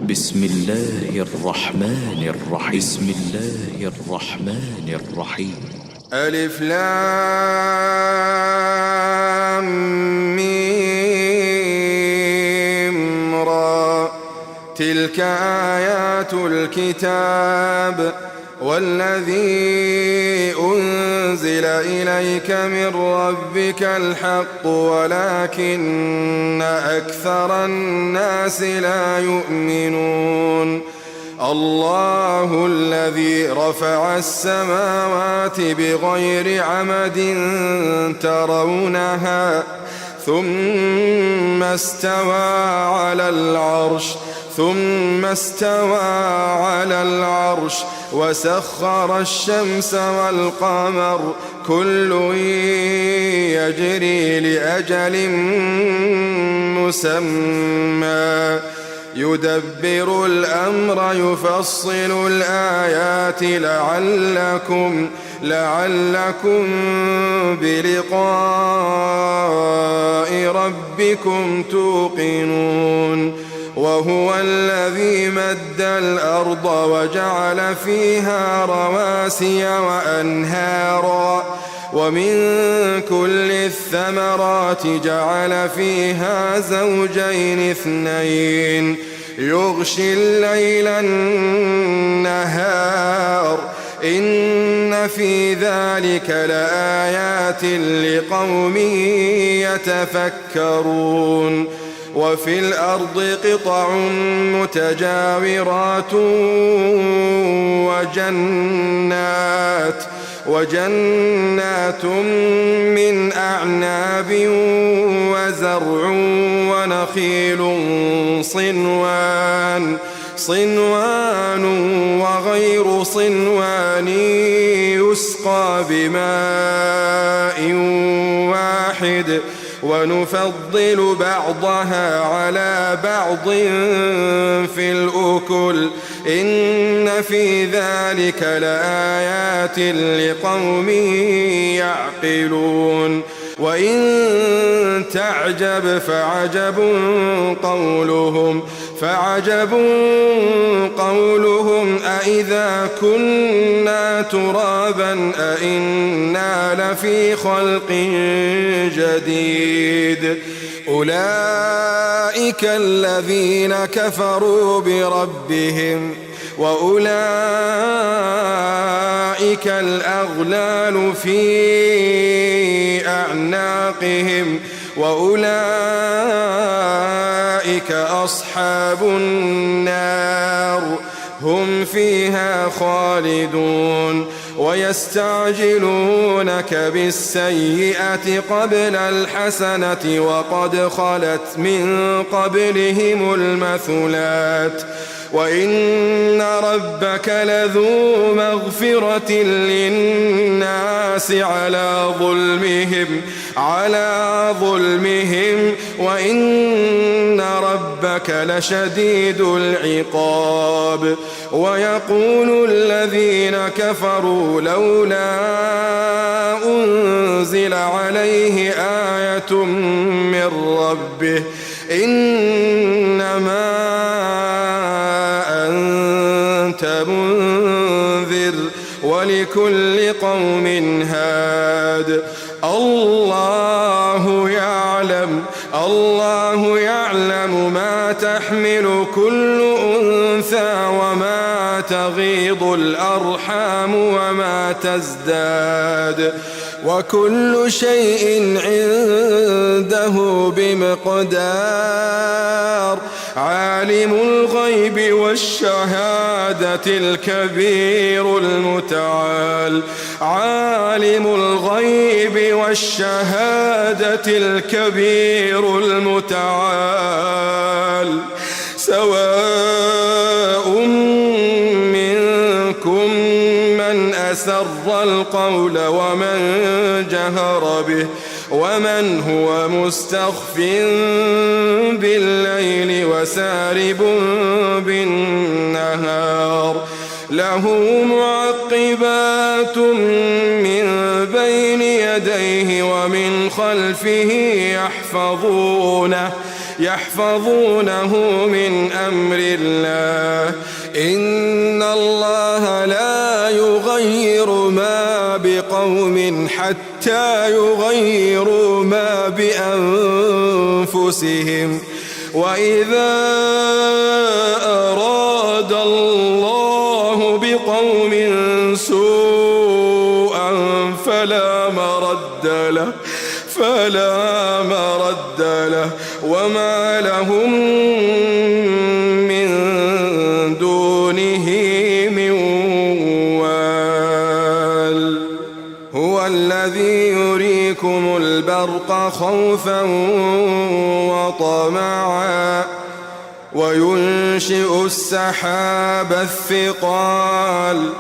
بسم الله الرحمن الرحيم. بسم الله الرحمن الرحيم. ألف لام ميم را. تلك آيات الكتاب والذي أنزل إليك من ربك الحق ولكن أكثر الناس لا يؤمنون. الله الذي رفع السماوات بغير عمد ترونها ثم استوى على العرش وسخر الشمس والقمر كل يجري لأجل مسمى يدبر الأمر يفصل الآيات لعلكم بلقاء ربكم توقنون. وهو الذي مد الأرض وجعل فيها رواسي وأنهارا ومن كل الثمرات جعل فيها زوجين اثنين يغشي الليل النهار إن في ذلك لآيات لقوم يتفكرون. وفي الأرض قطع متجاورات وجنات من أعناب وزرع ونخيل صنوان وغير صنوان يسقى بماء واحد ونفضل بعضها على بعض في الأكل إن في ذلك لآيات لقوم يعقلون. وإن تعجب فعجب قولهم أإذا كنا ترابا أإنا لفي خلق جديد. أولئك الذين كفروا بربهم وأولئك الأغلال في أعناقهم وأولئك أصحاب النار هم فيها خالدون. ويستعجلونك بالسيئة قبل الحسنة وقد خلت من قبلهم المثلات وإن ربك لذو مغفرة للناس على ظلمهم وإن ربك لشديد العقاب. ويقول الذين كفروا لولا أنزل عليه آية من ربه إنما أنت منذر ولكل قوم هاد. الله يعلم ما تحمل كل أنثى وما تغيض الأرحام وما تزداد وكل شيء عنده بمقدار. عالم الغيب والشهادة الكبير المتعال سواء منكم من أسر القول ومن جهر به ومن هو مستخف بالليل وسارب بالنهار. له معقبات من بين يديه ومن خلفه يحفظونه من أمر الله. إن الله لا يغير ما بقوم حتى يغيروا ما بأنفسهم. وإذا أراد الله بقوم سوءا فلا مرد له وما لهم من دونه من وال. هو الذي يريكم البرق خوفا وطمعا وينشئ السحاب الثقال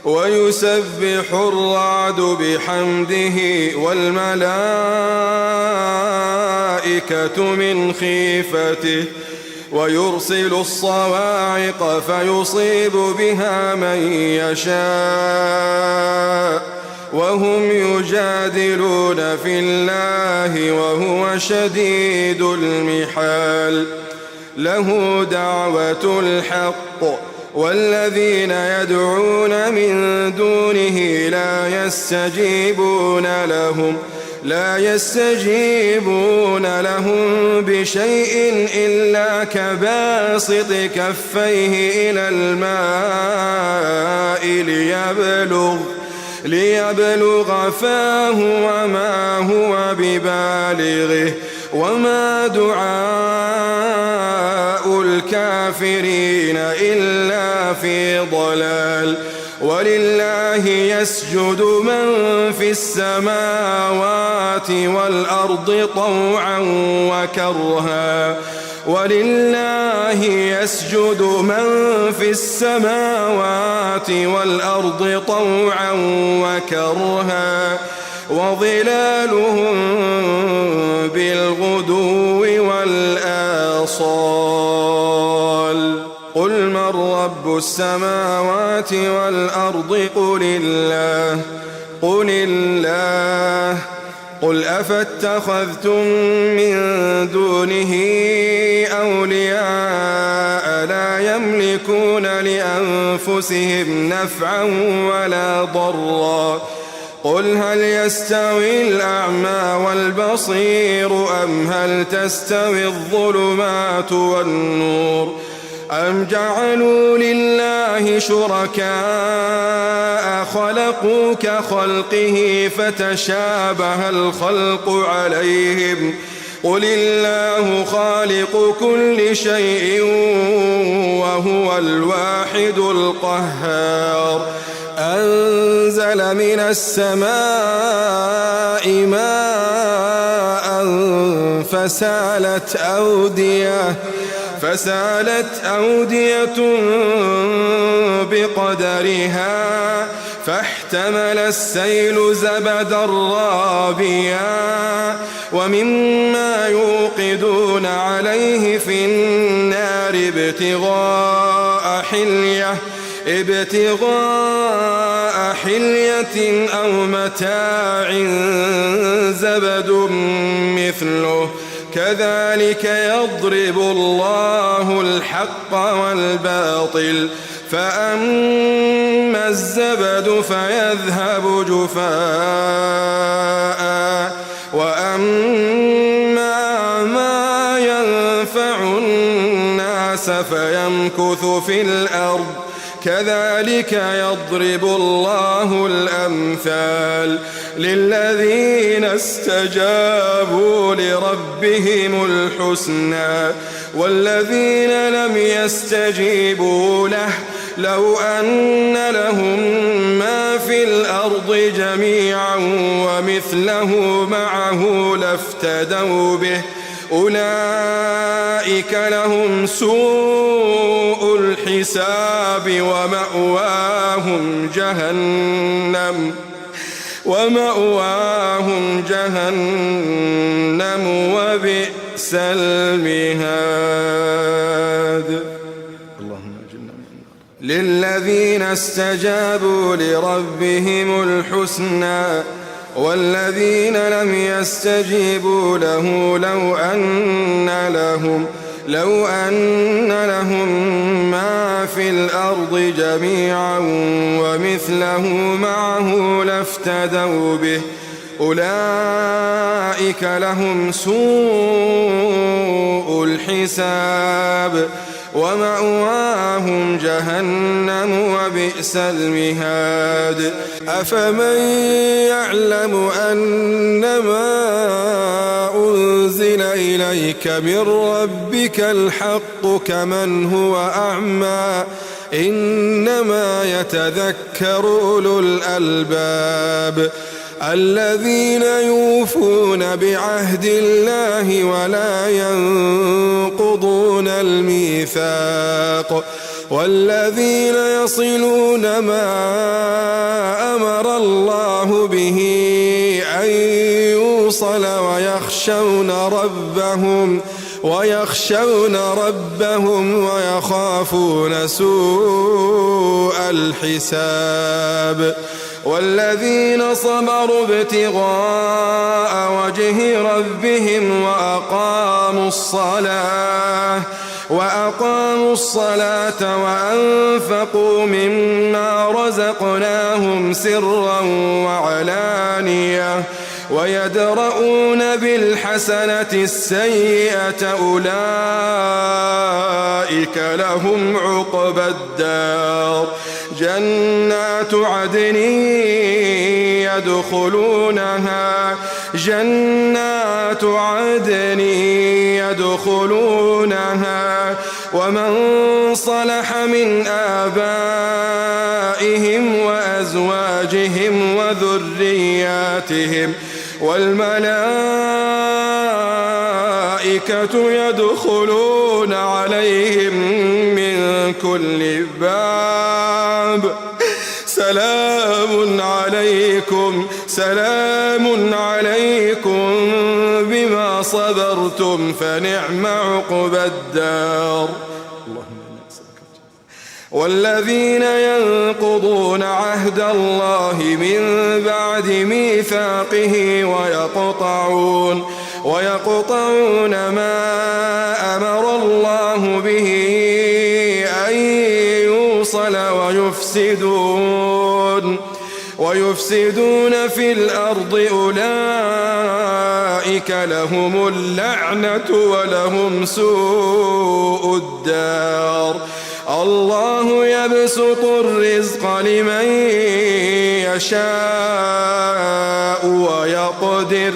ويسبح الرعد بحمده والملائكة من خيفته ويرسل الصواعق فيصيب بها من يشاء وهم يجادلون في الله وهو شديد المحال. له دعوة الحق والذين يدعون من دونه لا يستجيبون لهم بشيء إلا كباسط كفيه إلى الماء ليبلغ فاه وما هو ببالغه وما دعاء الكافرين إلا في ضلال. ولله يسجد من في السماوات والأرض طوعا وكرها ولله يسجد من في السماوات والأرض طوعا وكرها وظلالهم بالغدو والآصال. قل من رب السماوات والأرض قل الله. قل أفاتخذتم من دونه أولياء لا يملكون لأنفسهم نفعا ولا ضرا. قل هل يستوي الأعمى والبصير أم هل تستوي الظلمات والنور أم جعلوا لله شركاء خلقوا كخلقه فتشابه الخلق عليهم. قل الله خالق كل شيء وهو الواحد القهار. أنزل من السماء ماء فسالت أودية بقدرها فاحتمل السيل زبدا رابيا وممما يوقدون عليه في النار ابتغاء حلية أو متاع زبد مثله كذلك يضرب الله الحق والباطل فأما الزبد فيذهب جفاء وأما ما ينفع الناس فيمكث في الأرض كذلك يضرب الله الأمثال للذين استجابوا لربهم الحسنى والذين لم يستجيبوا له لو أن لهم ما في الأرض جميعا ومثله معه لافتدوا به أولئك لهم سوء الحساب ومأواهم جهنم وبئس المهاد. اللهم اجعلنا من النار. للذين استجابوا لربهم الحسنى والذين لم يستجيبوا له لو أن لهم ما في الأرض جميعا ومثله معه لافتدوا به أولئك لهم سوء الحساب ومأواهم جهنم وبئس المهاد أفمن يعلم أنما أنزل إليك من ربك الحق كمن هو أعمى إنما يتذكر أولو الألباب الذين يوفون بعهد الله ولا ينقضون الميثاق والذين يصلون ما أمر الله به أن يوصل ويخشون ربهم ويخافون سوء الحساب والذين صبروا ابتغاء وجه ربهم وأقاموا الصلاة وأنفقوا مما رزقناهم سرا وعلانية ويدرؤون بالحسنة السيئة أولئك لهم عقبى الدار جنات عدن يدخلونها ومن صلح من آبائهم وأزواجهم وذرياتهم والملائكة يدخلون عليهم من كل باب سلام عليكم بما صبرتم فنعم عقبى الدار والذين ينقضون عهد الله من بعد ميثاقه ويقطعون ما أمر الله به أن يوصل ويفسدون في الأرض أولئك لهم اللعنة ولهم سوء الدار الله يبسط الرزق لمن يشاء ويقدر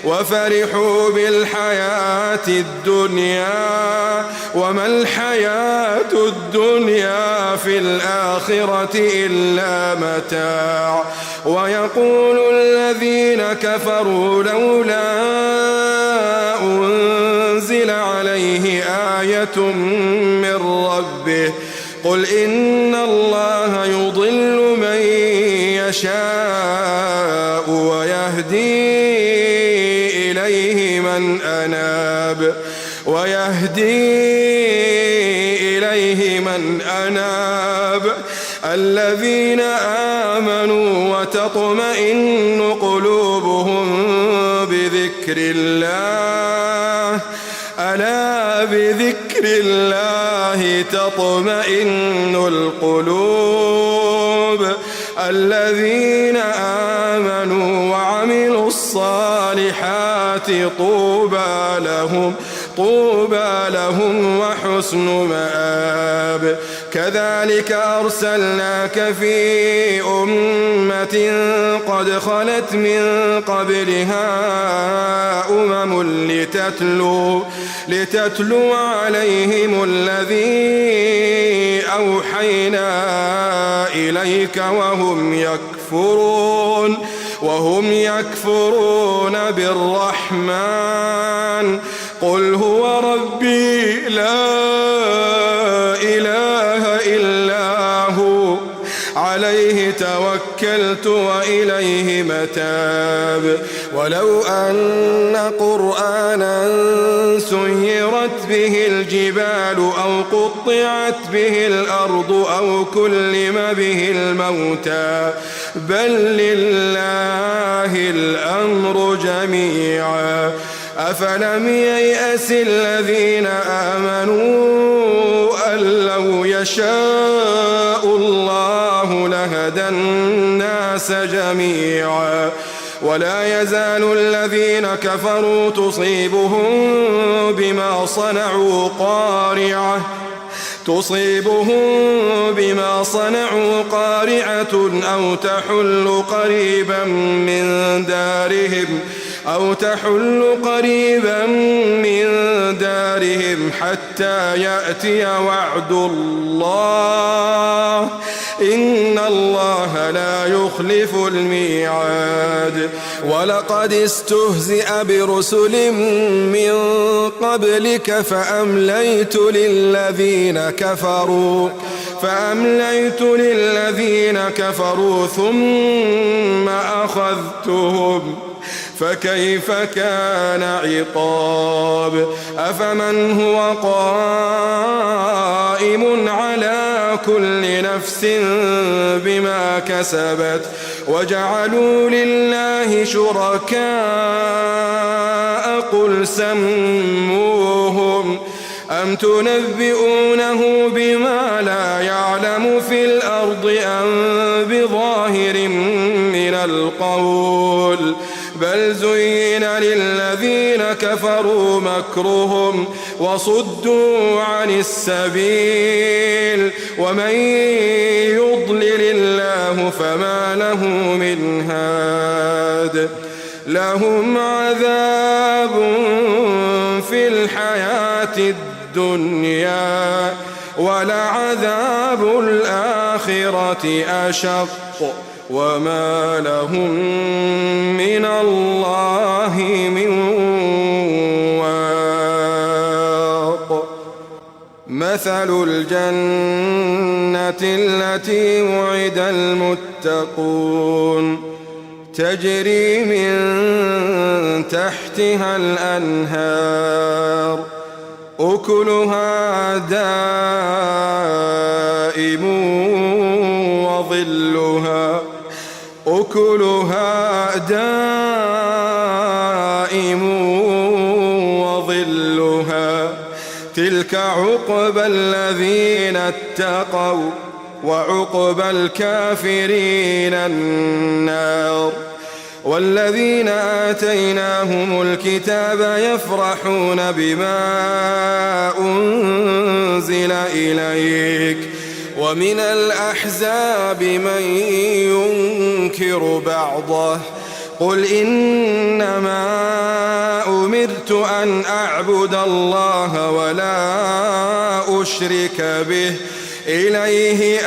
وفرحوا بالحياة الدنيا وما الحياة الدنيا في الآخرة إلا متاع ويقول الذين كفروا لولا أنزل عليه آية من ربه قل إن الله يضل من يشاء ويهدي إليه من أناب الذين آمنوا وتطمئن قلوبهم بذكر الله ألا بذكر الله تطمئن القلوب الذين آمنوا وعملوا الصالحات طوبى لهم وحسن مآب كذلك أرسلناك في أمة قد خلت من قبلها لتتلو عليهم الذي أوحينا إليك وهم يكفرون بالرحمن قل هو ربي لا إله إلا هو عليه توكلت وإليه متاب ولو أن قرآنا سيرت به الجبال أو قطعت به الأرض أو كلم به الموتى بل لله الأمر جميعا أفلم ييأس الذين آمنوا أن لو يشاء الله لهدى الناس جميعا ولا يزال الذين كفروا تصيبهم بما صنعوا قارعة أو تحل قريبا من دارهم حتى يأتي وعد الله إن الله لا يخلف الميعاد ولقد استهزئ برسل من قبلك فأمليت للذين كفروا ثم أخذتهم فكيف كان عقاب أفمن هو قائم على كل نفس بما كسبت وجعلوا لله شركاء قل سموهم أم تنبئونه بما لا يعلم في الأرض أم بظاهر من القول بل زين للذين كفروا مكرهم وصدوا عن السبيل ومن يضلل الله فما له من هاد لهم عذاب في الحياة الدنيا ولعذاب الآخرة أشق وما لهم من الله من واق مثل الجنة التي وعد المتقون تجري من تحتها الأنهار أكلها دائم وظلها تلك عقبى الذين اتقوا وعقبى الكافرين النار والذين آتيناهم الكتاب يفرحون بما أنزل إليك ومن الأحزاب من ينكر بعضه قل إنما أمرت أن أعبد الله ولا أشرك به إليه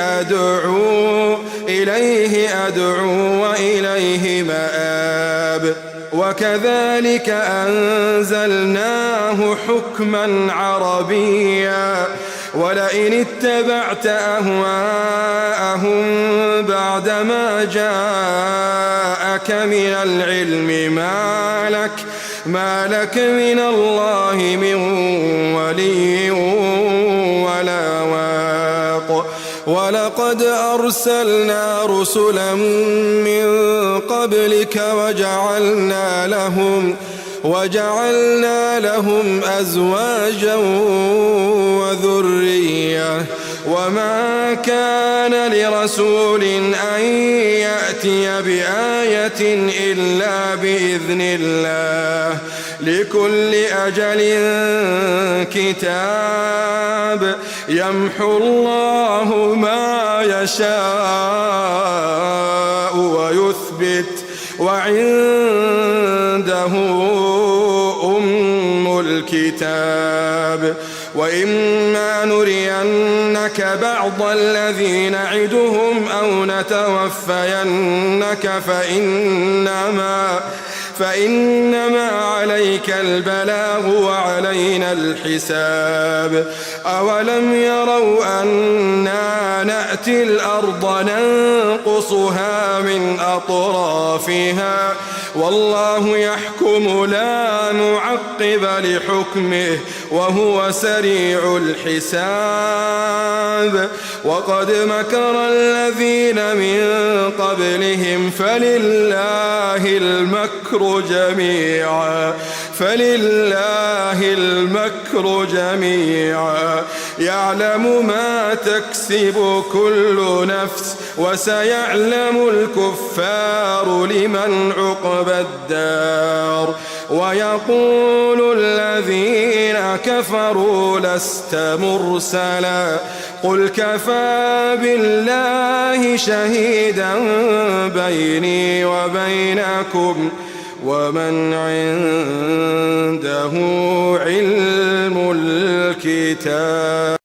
أدعو وإليه مآب وكذلك أنزلناه حكما عربيا ولئن اتبعت أهواءهم بعدما جاءك من العلم ما لك من الله من ولي ولا واق ولقد أرسلنا رسلا من قبلك وجعلنا لهم أزواجا وذرية وما كان لرسول أن يأتي بآية إلا بإذن الله لكل أجل كتاب يمحو الله ما يشاء ويثبت وعنده أم الكتاب وإما نرينك بعض الذي نعدهم أو نتوفينك فإنما عليك البلاغ وعلينا الحساب أولم يروا أنا نأتي الأرض ننقصها من أطرافها والله يحكم لا معقب لحكمه وهو سريع الحساب. وقد مكر الذين من قبلهم فلله المكر جميعا يعلم ما تكسب كل نفس وسيعلم الكفار لمن عقبى الدار. ويقول الذين كفروا لست مرسلا قل كفى بالله شهيدا بيني وبينكم ومن عنده علم الكتاب.